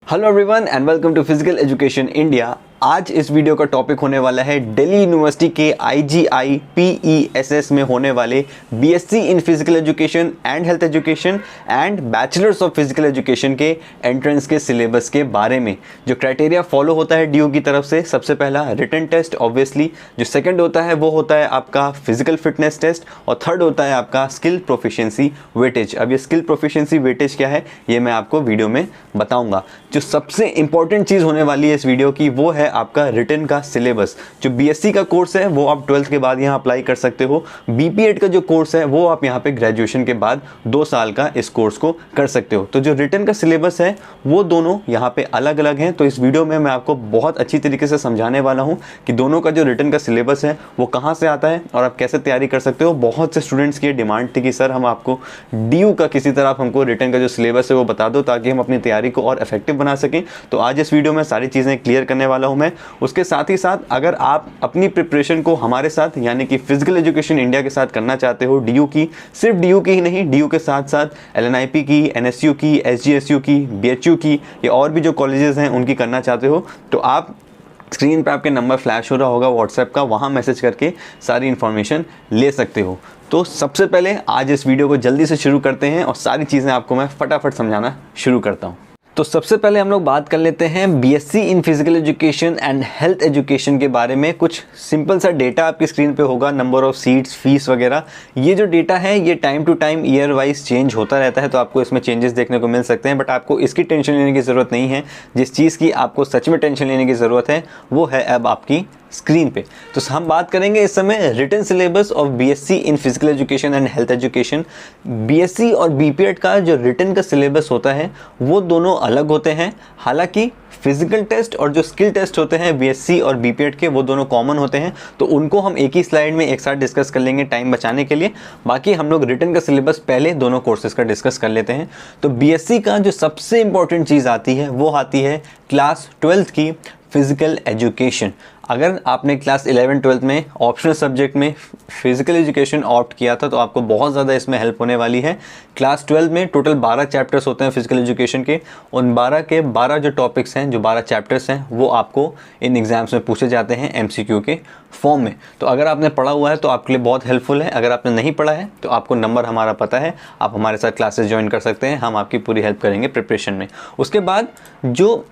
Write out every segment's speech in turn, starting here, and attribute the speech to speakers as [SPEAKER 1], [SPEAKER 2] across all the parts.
[SPEAKER 1] Hello everyone and welcome to physical education India. आज इस video का टॉपिक होने वाला है दिल्ली यूनिवर्सिटी के IGI PESS में होने वाले BSc in physical education and health education and bachelors of physical education के एंट्रेंस के सिलेबस के बारे में। जो क्राइटेरिया फॉलो होता है DU की तरफ से, सबसे पहला रिटन टेस्ट ऑब्वियसली, जो सेकंड होता है वो होता है आपका फिजिकल फिटनेस टेस्ट और थर्ड होता है आपका स्किल प्रोफिशिएंसी वेटेज। अब ये स्किल प्रोफिशिएंसी वेटेज क्या है ये मैं आपको वीडियो में बताऊंगा। जो सबसे इंपॉर्टेंट चीज़ होने वाली है इस वीडियो की वो है आपका रिटन का सिलेबस। जो BSc का कोर्स है वो आप 12th के बाद यहाँ अप्लाई कर सकते हो। BPEd का जो कोर्स है वो आप यहाँ पे ग्रेजुएशन के बाद 2 साल का इस कोर्स को कर सकते हो। तो जो रिटन का सिलेबस है वो दोनों यहाँ पे अलग अलग हैं। तो इस वीडियो में मैं आपको बहुत अच्छी तरीके से समझाने वाला हूँ कि दोनों का जो रिटन का सिलेबस है वो कहाँ से आता है और आप कैसे तैयारी कर सकते हो। बहुत से स्टूडेंट्स की डिमांड थी कि सर हम आपको DU का किसी तरह हमको रिटन का जो सिलेबस है वो बता दो ताकि हम अपनी तैयारी को और इफेक्टिव बना सकें। तो आज इस वीडियो में सारी चीज़ें क्लियर करने वाला हूं मैं। उसके साथ ही साथ अगर आप अपनी प्रिपरेशन को हमारे साथ यानी कि फिजिकल एजुकेशन इंडिया के साथ करना चाहते हो, DU की, सिर्फ DU की ही नहीं, DU के साथ साथ LNIP की, NSU की, SGSU की, BHU की या और भी जो कॉलेजेस हैं उनकी करना चाहते हो तो आप स्क्रीन पे आपके नंबर फ्लैश हो रहा होगा व्हाट्सएप का, वहाँ मैसेज करके सारी इन्फॉर्मेशन ले सकते हो। तो सबसे पहले आज इस वीडियो को जल्दी से शुरू करते हैं और सारी चीज़ें आपको मैं फटाफट समझाना शुरू करता हूँ। तो सबसे पहले हम लोग बात कर लेते हैं BSc in physical education and health education के बारे में। कुछ सिंपल सा डेटा आपकी स्क्रीन पे होगा, नंबर ऑफ सीट्स, फीस वगैरह। ये जो डेटा है ये time to time year wise change होता रहता है, तो आपको इसमें चेंजेस देखने को मिल सकते हैं, बट आपको इसकी टेंशन लेने की ज़रूरत नहीं है। जिस चीज़ की आपको सच में टेंशन लेने की ज़रूरत है वो है अब आपकी स्क्रीन पे। तो हम बात करेंगे इस समय written syllabus of BSc in physical education and health education. BSc और BPEd का जो रिटन का सिलेबस होता है वो दोनों अलग होते हैं। हालांकि फिजिकल टेस्ट और जो स्किल टेस्ट होते हैं BSc और BPEd के वो दोनों कॉमन होते हैं, तो उनको हम एक ही स्लाइड में एक साथ डिस्कस कर लेंगे टाइम बचाने के लिए। बाकी हम लोग रिटन का सिलेबस पहले दोनों कोर्सेज का डिस्कस कर लेते हैं। तो BSc का जो सबसे इंपॉर्टेंट चीज़ आती है वो आती है क्लास 12th की फिजिकल एजुकेशन। अगर आपने क्लास 11-12 में ऑप्शनल सब्जेक्ट में फिजिकल एजुकेशन ऑप्ट किया था तो आपको बहुत ज़्यादा इसमें हेल्प होने वाली है। क्लास 12 में टोटल 12 चैप्टर्स होते हैं फिजिकल एजुकेशन के। उन 12 के 12 जो टॉपिक्स हैं, जो 12 चैप्टर्स हैं, वो आपको इन एग्जाम्स में पूछे जाते हैं MCQ के फॉर्म में। तो अगर आपने पढ़ा हुआ है तो आपके लिए बहुत हेल्पफुल है। अगर आपने नहीं पढ़ा है तो आपको नंबर हमारा पता है, आप हमारे साथ क्लासेस ज्वाइन कर सकते हैं, हम आपकी पूरी हेल्प करेंगे प्रिपरेशन में। उसके बाद जो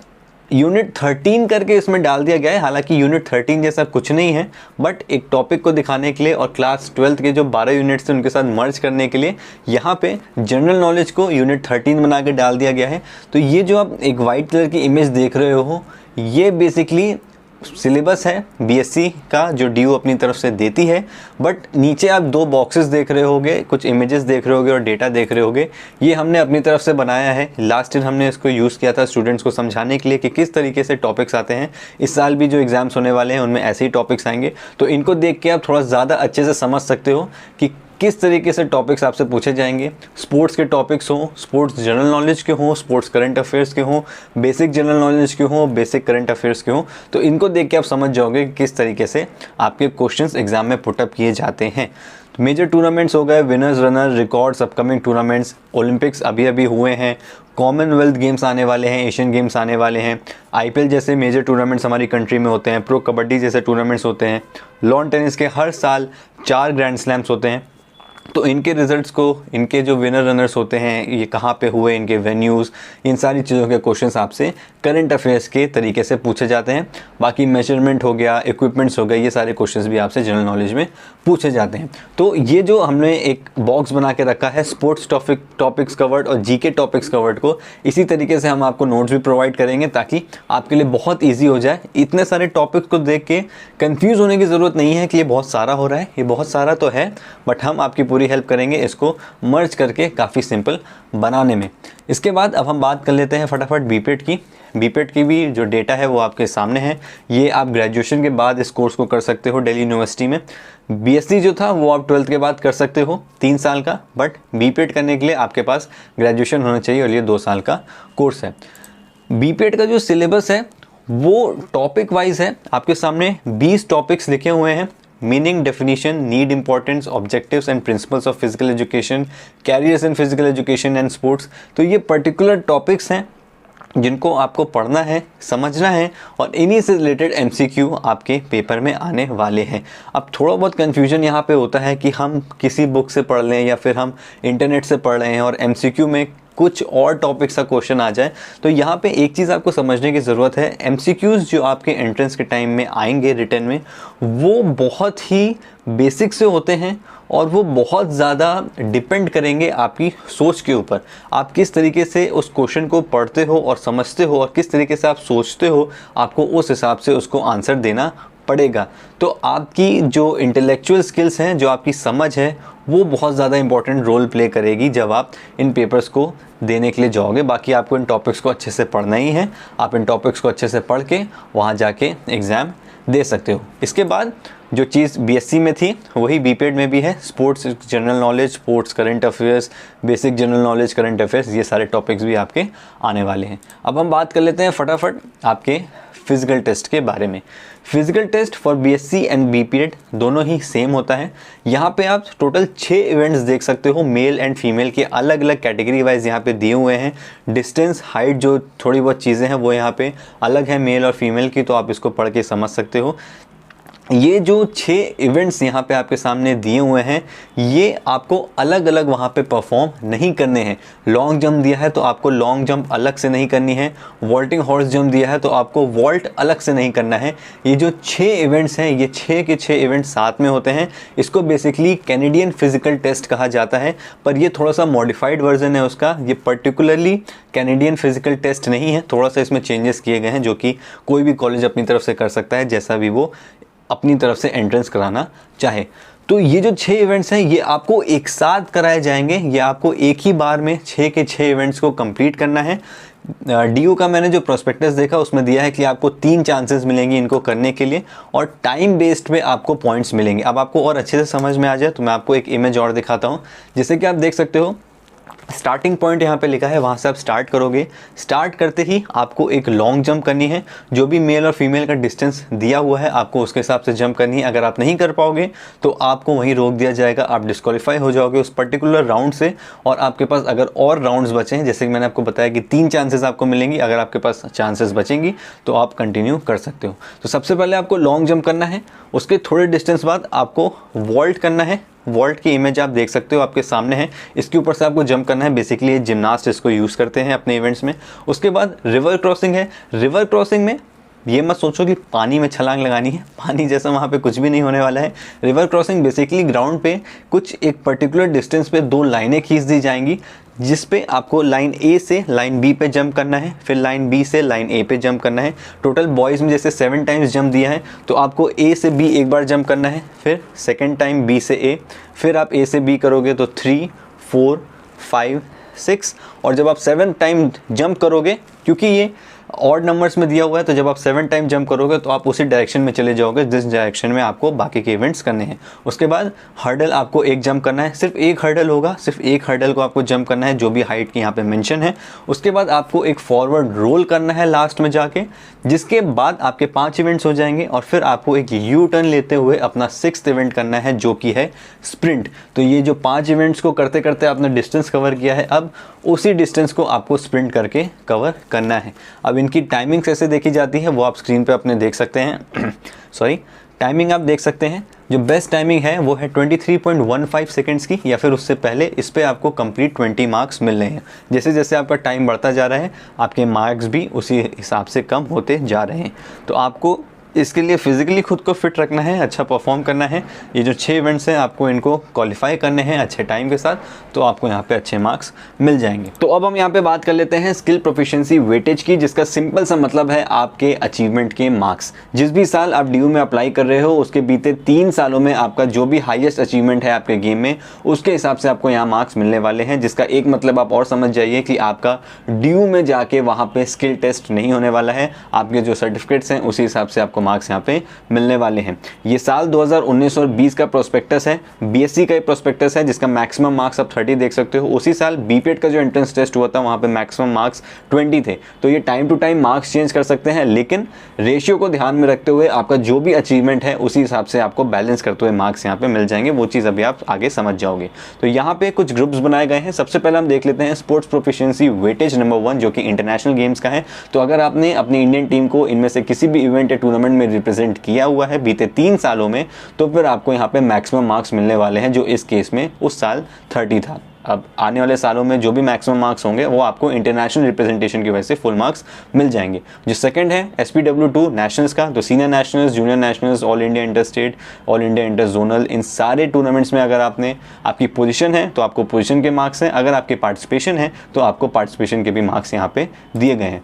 [SPEAKER 1] यूनिट 13 करके इसमें डाल दिया गया है, हालांकि यूनिट 13 जैसा कुछ नहीं है, बट एक टॉपिक को दिखाने के लिए और क्लास 12 के जो 12 यूनिट्स हैं उनके साथ मर्ज करने के लिए यहाँ पे जनरल नॉलेज को यूनिट 13 बना के डाल दिया गया है। तो ये जो आप एक वाइट कलर की इमेज देख रहे हो ये बेसिकली सिलेबस है BSc का जो DU अपनी तरफ से देती है। बट नीचे आप 2 बॉक्सेस देख रहे होगे, कुछ इमेजेस देख रहे होगे और डेटा देख रहे होगे। ये हमने अपनी तरफ से बनाया है। लास्ट ईयर हमने इसको यूज़ किया था स्टूडेंट्स को समझाने के लिए कि किस तरीके से टॉपिक्स आते हैं। इस साल भी जो एग्जाम्स होने वाले हैं उनमें ऐसे ही टॉपिक्स आएंगे, तो इनको देख के आप थोड़ा ज़्यादा अच्छे से समझ सकते हो कि किस तरीके से टॉपिक्स आपसे पूछे जाएंगे। स्पोर्ट्स के टॉपिक्स हों, स्पोर्ट्स जनरल नॉलेज के हों, स्पोर्ट्स करंट अफेयर्स के हों, बेसिक जनरल नॉलेज के हों, बेसिक करंट अफेयर्स के हों, तो इनको देख के आप समझ जाओगे कि किस तरीके से आपके क्वेश्चंस एग्जाम में पुटअप किए जाते हैं। मेजर टूर्नामेंट्स हो गए, winners runner records, upcoming tournaments, Olympics अभी अभी हुए हैं, कॉमनवेल्थ गेम्स आने वाले हैं, एशियन गेम्स आने वाले हैं, IPL जैसे मेजर टूर्नामेंट्स हमारी कंट्री में होते हैं, प्रो कबड्डी जैसे टूर्नामेंट्स होते हैं, लॉन टेनिस के हर साल 4 ग्रैंड स्लैम्स होते हैं। तो इनके रिजल्ट्स को, इनके जो विनर रनर्स होते हैं ये कहाँ पे हुए, इनके वेन्यूज़, इन सारी चीज़ों के क्वेश्चंस आपसे करंट अफेयर्स के तरीके से पूछे जाते हैं। बाकी मेजरमेंट हो गया, इक्विपमेंट्स हो गए, ये सारे क्वेश्चंस भी आपसे जनरल नॉलेज में पूछे जाते हैं। तो ये जो हमने एक बॉक्स बना के रखा है स्पोर्ट्स टॉपिक्स कवर्ड और GK टॉपिक्स कवर्ड को, इसी तरीके से हम आपको नोट्स भी प्रोवाइड करेंगे ताकि आपके लिए बहुत ईजी हो जाए। इतने सारे टॉपिक्स को देख के कन्फ्यूज़ होने की ज़रूरत नहीं है कि ये बहुत सारा हो रहा है। ये बहुत सारा तो है, बट हम आपकी पूरी हेल्प करेंगे इसको मर्ज करके काफ़ी सिंपल बनाने में। इसके बाद अब हम बात कर लेते हैं फटाफट BPEd की। BPEd की भी जो डेटा है वो आपके सामने है। ये आप ग्रेजुएशन के बाद इस कोर्स को कर सकते हो दिल्ली यूनिवर्सिटी में। BSc जो था वो आप 12th के बाद कर सकते हो 3 साल का, बट BPEd करने के लिए आपके पास ग्रेजुएशन होना चाहिए और ये 2 साल का कोर्स है। BPEd का जो सिलेबस है वो टॉपिक वाइज है। आपके सामने 20 टॉपिक्स लिखे हुए हैं। Meaning, definition, need, importance, objectives and principles of physical education, carriers in physical education and sports. तो ये पर्टिकुलर टॉपिक्स हैं जिनको आपको पढ़ना है, समझना है और इन्हीं से रिलेटेड एमसीक्यू आपके पेपर में आने वाले हैं। अब थोड़ा बहुत कन्फ्यूजन यहाँ पे होता है कि हम किसी बुक से पढ़ लें या फिर हम इंटरनेट से पढ़ रहे हैं और एमसीक्यू में कुछ और टॉपिक सा क्वेश्चन आ जाए। तो यहाँ पे एक चीज़ आपको समझने की ज़रूरत है, एमसीक्यूज़ जो आपके एंट्रेंस के टाइम में आएंगे रिटन में, वो बहुत ही बेसिक से होते हैं और वो बहुत ज़्यादा डिपेंड करेंगे आपकी सोच के ऊपर। आप किस तरीके से उस क्वेश्चन को पढ़ते हो और समझते हो और किस तरीके से आप सोचते हो, आपको उस हिसाब से उसको आंसर देना पड़ेगा। तो आपकी जो इंटेलेक्चुअल स्किल्स हैं, जो आपकी समझ है, वो बहुत ज़्यादा इंपॉर्टेंट रोल प्ले करेगी जब आप इन पेपर्स को देने के लिए जाओगे। बाकी आपको इन टॉपिक्स को अच्छे से पढ़ना ही है, आप इन टॉपिक्स को अच्छे से पढ़ के वहाँ जाके एग्ज़ाम दे सकते हो। इसके बाद जो चीज़ बीएससी में थी वही बीपीएड में भी है, sports general knowledge, sports current affairs, basic general knowledge current affairs, ये सारे टॉपिक्स भी आपके आने वाले हैं। अब हम बात कर लेते हैं फटाफट आपके फिजिकल टेस्ट के बारे में। Physical test for BSc and BPEd दोनों ही सेम होता है। यहाँ पे आप टोटल 6 इवेंट्स देख सकते हो, मेल एंड फीमेल के अलग अलग कैटेगरी वाइज यहाँ पे दिए हुए हैं। डिस्टेंस, हाइट, जो थोड़ी बहुत चीज़ें हैं वो यहाँ पे अलग है मेल और फीमेल की, तो आप इसको पढ़ के समझ सकते हो। ये जो 6 इवेंट्स यहाँ पे आपके सामने दिए हुए हैं, ये आपको अलग अलग वहाँ पे परफॉर्म नहीं करने हैं। लॉन्ग जंप दिया है तो आपको लॉन्ग जंप अलग से नहीं करनी है, वॉल्टिंग हॉर्स जंप दिया है तो आपको वॉल्ट अलग से नहीं करना है। ये जो 6 इवेंट्स हैं, ये 6 के 6 इवेंट्स साथ में होते हैं। इसको बेसिकली कैनेडियन फिजिकल टेस्ट कहा जाता है, पर ये थोड़ा सा मॉडिफाइड वर्जन है उसका। ये पर्टिकुलरली कैनेडियन फिजिकल टेस्ट नहीं है, थोड़ा सा इसमें चेंजेस किए गए हैं जो कि कोई भी कॉलेज अपनी तरफ से कर सकता है, जैसा भी वो अपनी तरफ से एंट्रेंस कराना चाहे। तो ये जो 6 इवेंट्स हैं ये आपको एक साथ कराए जाएंगे, ये आपको एक ही बार में 6 के 6 इवेंट्स को कंप्लीट करना है। डीयू का मैंने जो प्रोस्पेक्टस देखा उसमें दिया है कि आपको 3 चांसेस मिलेंगी इनको करने के लिए और टाइम बेस्ड पे आपको पॉइंट्स मिलेंगे। अब आपको और अच्छे से समझ में आ जाए तो मैं आपको एक इमेज और दिखाता हूँ, जैसे कि आप देख सकते हो स्टार्टिंग पॉइंट यहाँ पे लिखा है, वहाँ से आप स्टार्ट करोगे। स्टार्ट करते ही आपको एक लॉन्ग जंप करनी है, जो भी मेल और फीमेल का डिस्टेंस दिया हुआ है आपको उसके हिसाब से जंप करनी है। अगर आप नहीं कर पाओगे तो आपको वहीं रोक दिया जाएगा, आप डिस्क्वालीफाई हो जाओगे उस पर्टिकुलर राउंड से। और आपके पास अगर और राउंड्स बचे हैं, जैसे कि मैंने आपको बताया कि 3 चांसेस आपको मिलेंगी, अगर आपके पास चांसेस बचेंगी तो आप कंटिन्यू कर सकते हो। तो सबसे पहले आपको लॉन्ग जंप करना है, उसके थोड़े डिस्टेंस बाद आपको वॉल्ट करना है। वॉल्ट की इमेज आप देख सकते हो आपके सामने है, इसके ऊपर से आपको जंप करना है। बेसिकली जिम्नास्ट इसको यूज़ करते हैं अपने इवेंट्स में। उसके बाद रिवर क्रॉसिंग है। रिवर क्रॉसिंग में ये मत सोचो कि पानी में छलांग लगानी है, पानी जैसा वहाँ पे कुछ भी नहीं होने वाला है। रिवर क्रॉसिंग बेसिकली ग्राउंड पे कुछ एक पर्टिकुलर डिस्टेंस पे 2 लाइनें खींच दी जाएंगी, जिस पे आपको लाइन ए से लाइन बी पे जंप करना है, फिर लाइन बी से लाइन ए पे जंप करना है। टोटल बॉयज़ में जैसे 7 टाइम्स जंप दिया है तो आपको ए से बी एक बार जंप करना है, फिर सेकेंड टाइम बी से ए, फिर आप ए से बी करोगे तो 3, 4, 5, 6 और जब आप 7 टाइम जंप करोगे, क्योंकि ये ऑड नंबर्स में दिया हुआ है, तो जब आप 7 टाइम जंप करोगे तो आप उसी डायरेक्शन में चले जाओगे जिस डायरेक्शन में आपको बाकी के इवेंट्स करने हैं। उसके बाद हर्डल आपको एक जंप करना है, सिर्फ एक हर्डल होगा, सिर्फ एक हर्डल को आपको जंप करना है जो भी हाइट की यहाँ पे मेंशन है। उसके बाद आपको एक फॉरवर्ड रोल करना है लास्ट में जाके, जिसके बाद आपके 5 इवेंट्स हो जाएंगे और फिर आपको एक यू टर्न लेते हुए अपना 6th इवेंट करना है जो कि है स्प्रिंट। तो ये जो 5 इवेंट्स को करते करते आपने डिस्टेंस कवर किया है, अब उसी डिस्टेंस को आपको स्प्रिंट करके कवर करना है। अब इनकी टाइमिंग्स ऐसे देखी जाती है, वो आप स्क्रीन पे अपने देख सकते हैं सॉरी, टाइमिंग आप देख सकते हैं। जो बेस्ट टाइमिंग है वो है 23.15 सेकंड्स की, या फिर उससे पहले इस पे आपको कंप्लीट 20 मार्क्स मिल रहे हैं। जैसे जैसे आपका टाइम बढ़ता जा रहा है आपके मार्क्स भी उसी हिसाब से कम होते जा रहे हैं। तो आपको इसके लिए फिजिकली खुद को फिट रखना है, अच्छा परफॉर्म करना है। ये जो 6 इवेंट्स हैं आपको इनको क्वालिफाई करने हैं अच्छे टाइम के साथ, तो आपको यहाँ पे अच्छे मार्क्स मिल जाएंगे। तो अब हम यहाँ पे बात कर लेते हैं स्किल प्रोफिशिएंसी वेटेज की, जिसका सिंपल सा मतलब है आपके अचीवमेंट के मार्क्स। जिस भी साल आप डीयू में अप्लाई कर रहे हो उसके बीते 3 सालों में आपका जो भी हाईएस्ट अचीवमेंट है आपके गेम में, उसके हिसाब से आपको यहाँ मार्क्स मिलने वाले हैं। जिसका एक मतलब आप और समझ जाइए कि आपका डीयू में जाके वहाँ पे स्किल टेस्ट नहीं होने वाला है, आपके जो सर्टिफिकेट्स हैं उसी हिसाब से आपको मार्क्स यहाँ पे मिलने वाले हैं। ये साल 2019 और 20 का प्रोस्पेक्टस है, बीएससी का ही प्रोस्पेक्टस है जिसका मैक्सिमम मार्क्स आप 30 देख सकते हो। उसी साल बीपीएड का जो एंट्रेंस टेस्ट हुआ था वहाँ पे मैक्सिमम मार्क्स 20 थे। तो ये time to time marks change कर सकते हैं, लेकिन रेशियो को ध्यान में रखते हुए आपका जो भी अचीवमेंट है उसी हिसाब से आपको बैलेंस करते हुए मार्क्स यहाँ पे मिल जाएंगे। वो चीज़ अभी आप आगे समझ जाओगे। तो यहाँ पे कुछ ग्रुप्स बनाए गए हैं। सबसे पहले हम देख लेते हैं स्पोर्ट्स प्रोफिशिएंसी वेटेज नंबर 1 जो कि इंटरनेशनल गेम्स का है। तो अगर आपने अपनी इंडियन टीम को इनमें से किसी भी इवेंट या टूर्नामेंट में रिप्रेजेंट किया हुआ है बीते 3 सालों में, तो फिर आपको यहाँ पे मैक्सिमम मार्क्स मिलने वाले हैं, जो इस केस में उस साल 30 था। अब आने वाले सालों में जो भी मैक्सिमम मार्क्स होंगे वो आपको इंटरनेशनल रिप्रेजेंटेशन की वजह से फुल मार्क्स मिल जाएंगे। जो सेकंड है SPW2 नेशनल्स का, तो senior nationals, junior nationals, all India inter state, all India inter zonal, इन सारे टूर्नामेंट्स में अगर आपकी पोजीशन है तो आपको पोजीशन के मार्क्स हैं, अगर आपकी पार्टिसिपेशन है तो आपको पार्टिसिपेशन के भी मार्क्स यहाँ पे दिए गए हैं।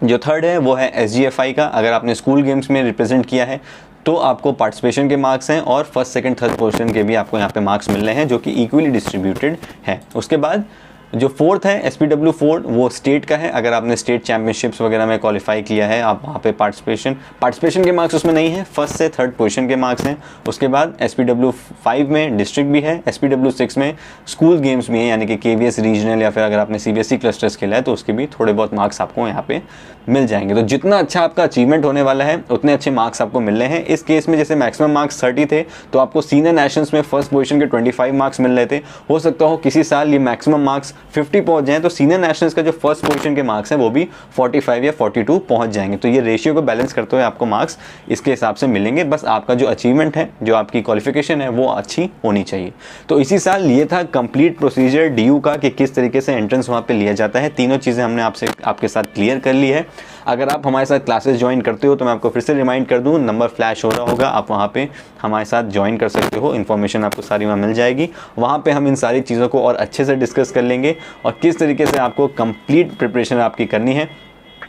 [SPEAKER 1] जो थर्ड है वो है SGFI का, अगर आपने स्कूल गेम्स में रिप्रेजेंट किया है तो आपको पार्टिसिपेशन के मार्क्स हैं और फर्स्ट सेकंड थर्ड पोजीशन के भी आपको यहाँ पे मार्क्स मिल रहे हैं जो कि इक्वली डिस्ट्रीब्यूटेड है। उसके बाद जो फोर्थ है SPW4 वो स्टेट का है, अगर आपने स्टेट चैंपियनशिप्स वगैरह में क्वालिफाई किया है आप वहाँ पे पार्टिसिपेशन के मार्क्स उसमें नहीं है, फर्स्ट से थर्ड पोजीशन के मार्क्स हैं। उसके बाद SPW5 में डिस्ट्रिक्ट भी है, SPW6 में स्कूल गेम्स भी हैं, यानी कि KVS रीजनल या फिर अगर आपने CBSE क्लस्टर्स खेला है तो उसके भी थोड़े बहुत मार्क्स आपको यहाँ पे मिल जाएंगे। तो जितना अच्छा आपका अचीवमेंट होने वाला है उतने अच्छे मार्क्स आपको मिल रहे हैं। इस केस में जैसे मैक्सिमम मार्क्स 30 थे तो आपको सीनियर नेशनल्स में फर्स्ट पोजीशन के 25 मार्क्स मिल रहे थे। हो सकता हो किसी साल ये मैक्सिमम मार्क्स 50 पहुंच जाएं तो सीनियर नेशनल्स का जो फर्स्ट पोजीशन के मार्क्स हैं वो भी 45 या 42 पहुंच जाएंगे। तो ये रेशियो को बैलेंस करते हुए आपको मार्क्स इसके हिसाब से मिलेंगे। बस आपका जो अचीवमेंट है, जो आपकी क्वालिफिकेशन है वो अच्छी होनी चाहिए। तो इसी साल ये था कंप्लीट प्रोसीजर DU का कि किस तरीके से एंट्रेंस वहाँ पे लिया जाता है। तीनों चीज़ें हमने आपके साथ क्लियर कर ली है। अगर आप हमारे साथ क्लासेस ज्वाइन करते हो तो मैं आपको फिर से रिमाइंड कर दूं, नंबर फ्लैश हो रहा होगा, आप वहाँ पे हमारे साथ ज्वाइन कर सकते हो। इन्फॉर्मेशन आपको सारी वहाँ मिल जाएगी। वहाँ पे हम इन सारी चीज़ों को और अच्छे से डिस्कस कर लेंगे और किस तरीके से आपको कंप्लीट प्रिपरेशन आपकी करनी है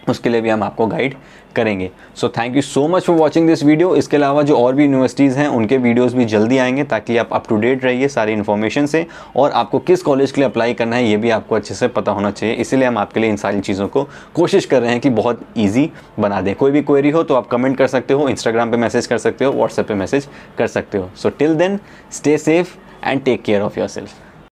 [SPEAKER 1] उसके लिए भी हम आपको गाइड करेंगे। So thank you so much for watching this video. इसके अलावा जो और भी यूनिवर्सिटीज़ हैं उनके वीडियोस भी जल्दी आएंगे ताकि आप अप टू डेट रहिए सारी इन्फॉर्मेशन से, और आपको किस कॉलेज के लिए अप्लाई करना है ये भी आपको अच्छे से पता होना चाहिए। इसीलिए हम आपके लिए इन सारी चीज़ों को कोशिश कर रहे हैं कि बहुत ईजी बना दें। कोई भी क्वेरी हो तो आप कमेंट कर सकते हो, इंस्टाग्राम पर मैसेज कर सकते हो, व्हाट्सएप पर मैसेज कर सकते हो। So till then stay safe and take care of your self.